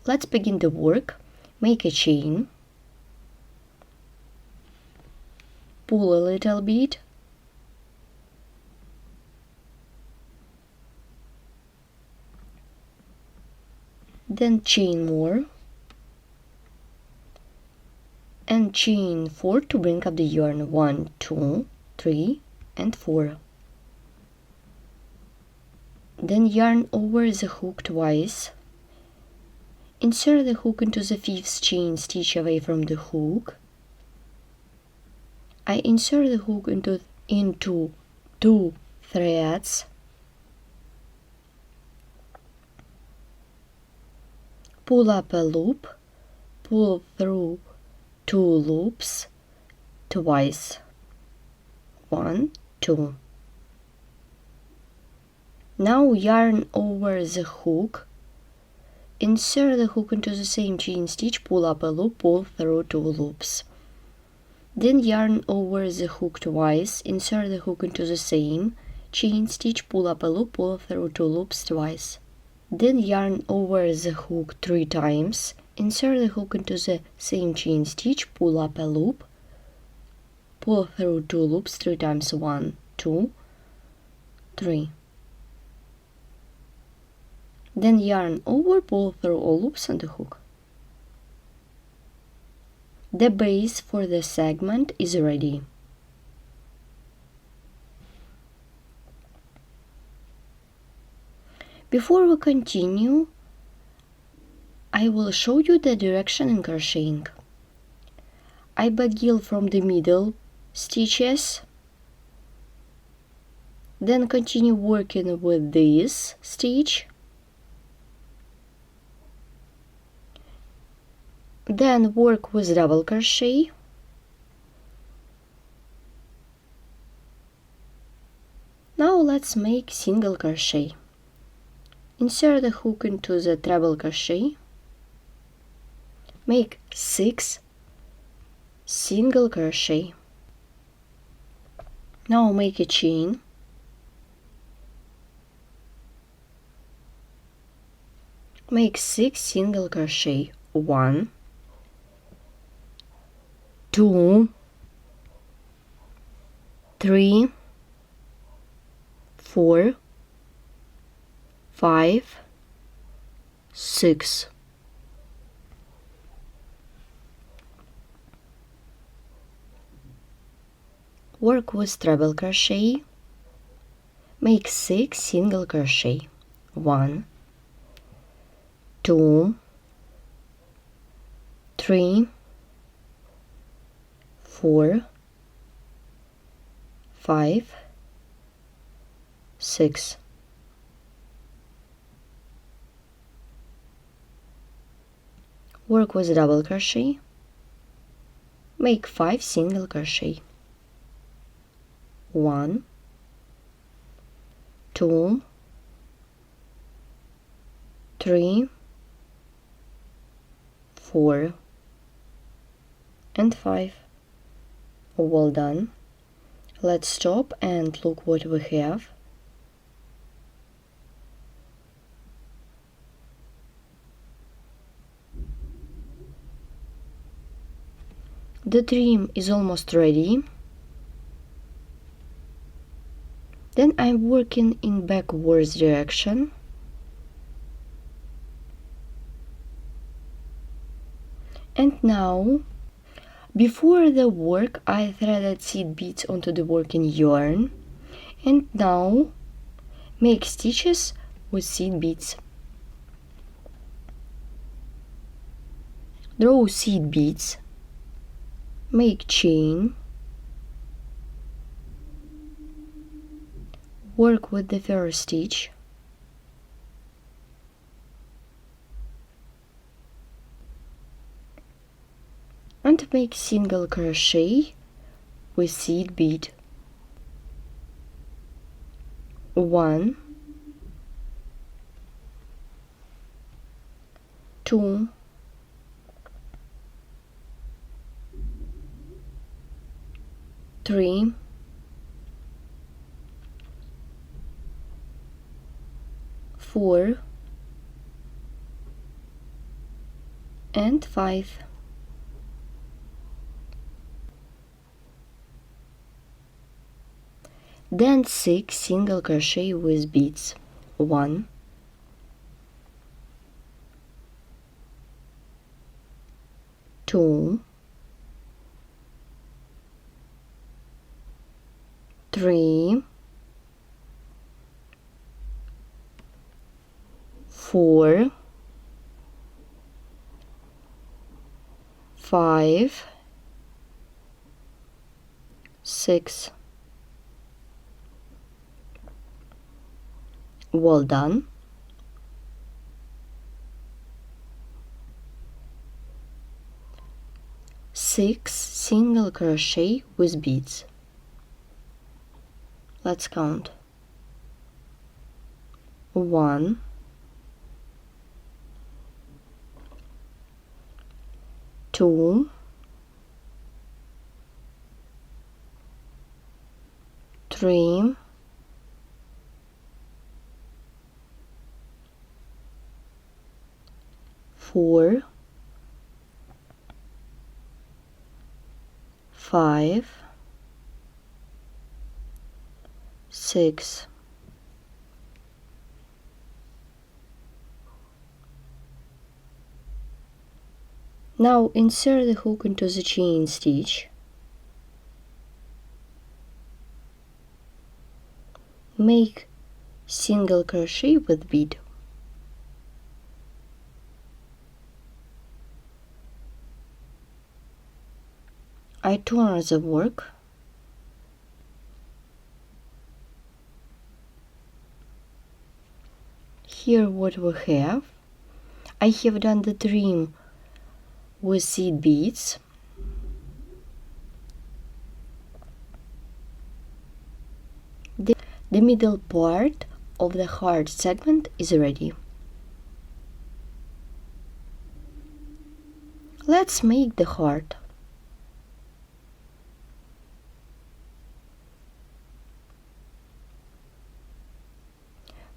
Let's begin the work. Make a chain, pull a little bit, then chain more, and chain 4 to bring up the yarn. 1, 2, 3, and 4. Then yarn over the hook twice. Insert the hook into the 5th chain stitch away from the hook. I insert the hook into 2 threads. Pull up a loop, pull through 2 loops twice. 1, 2. Now yarn over the hook. Insert the hook into the same chain stitch, pull up a loop, pull through 2 loops. Then yarn over the hook twice, insert the hook into the same chain stitch, pull up a loop, pull through 2 loops twice. Then yarn over the hook 3 times, insert the hook into the same chain stitch, pull up a loop, pull through 2 loops 3 times. 1, 2, 3. Then yarn over, pull through all loops on the hook. The base for the segment is ready. Before we continue, I will show you the direction in crocheting. I begin from the middle stitches, then continue working with this stitch, then work with double crochet, now let's make single crochet. Insert the hook into the treble crochet, make 6 single crochet. Now make a chain, make 6 single crochet. 1, 2, 3, 4, 5, 6. Work with treble crochet, make 6 single crochet. 1, 2, 3, 4, 5, 6. Work with double crochet, make 5 single crochet. 1, 2, 3, 4, and 5. Well done. Let's stop and look what we have. The trim is almost ready. Then I'm working in backwards direction. And now, before the work, I threaded seed beads onto the working yarn. And now, make stitches with seed beads. Draw seed beads. Make chain. Work with the first stitch. And make single crochet with seed bead. 1, 2, 3, 4, and 5. Then 6 single crochet with beads. 1, 2, 3, 4, 5, 6. Well done. Six single crochet with beads. Let's count. 1, 2, 3, 4, 5, 6. Now insert the hook into the chain stitch. Make single crochet with bead. I turn the work. Here what we have. I have done the trim with seed beads. The middle part of the heart segment is ready. Let's make the heart.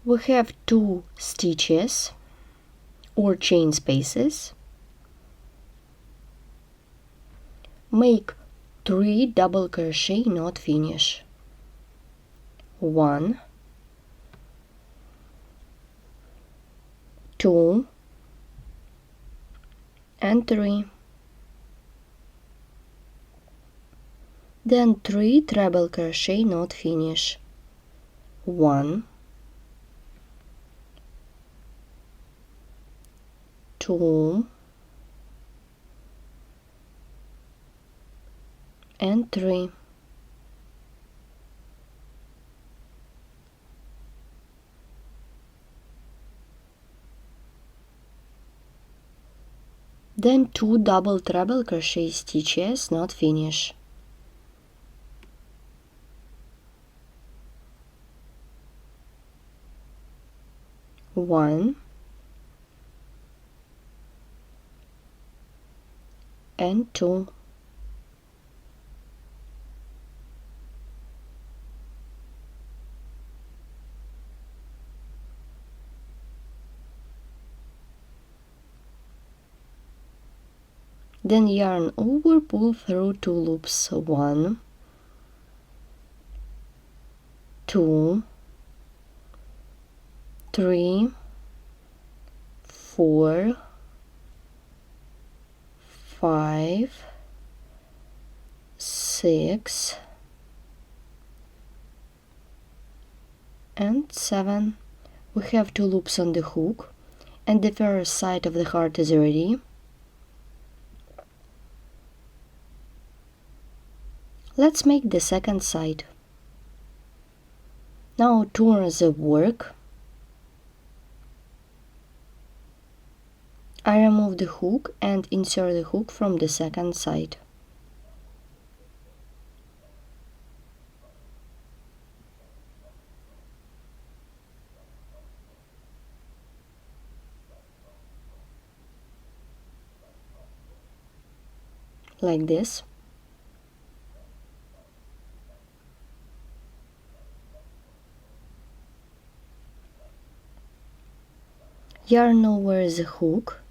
We have 2 stitches or chain spaces. Make 3 double crochet, not finish. 1, 2, and 3. Then 3 treble crochet, not finish. 1, 2, and 3. Then 2 double treble crochet stitches, not finish. 1 and 2. Then yarn over, pull through 2 loops. 1, 2, 3, 4, 5, 6, and 7. We have 2 loops on the hook, and the first side of the heart is ready. Let's make the second side. Now turn the work. I remove the hook and insert the hook from the second side. Like this. Yarn over the hook.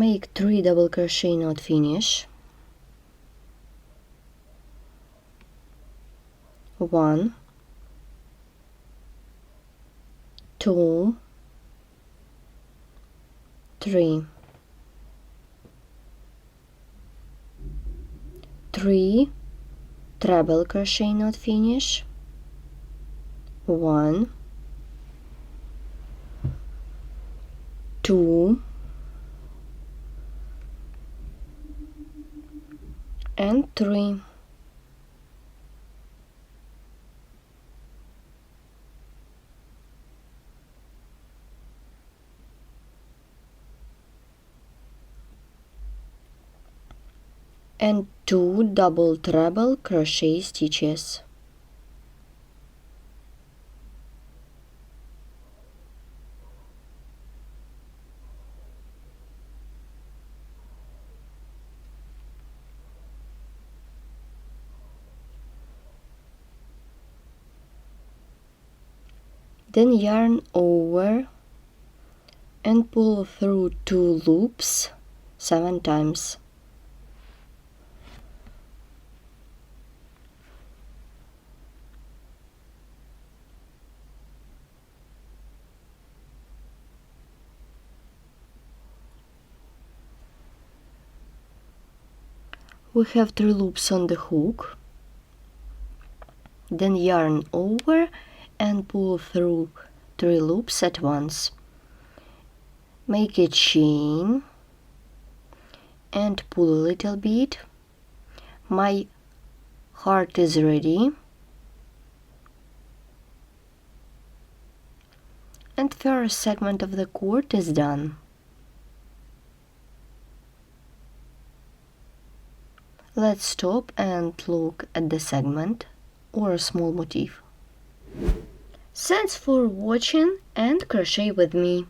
Make 3 double crochet knot finish. 1, 2, 3. 3 treble crochet knot finish. 1, 2, and 3. And 2 double treble crochet stitches. Then yarn over and pull through 2 loops 7 times. We have 3 loops on the hook. Then yarn over and pull through 3 loops at once. Make a chain and pull a little bit. My heart is ready. And first segment of the cord is done. Let's stop and look at the segment or a small motif. Thanks for watching and crochet with me.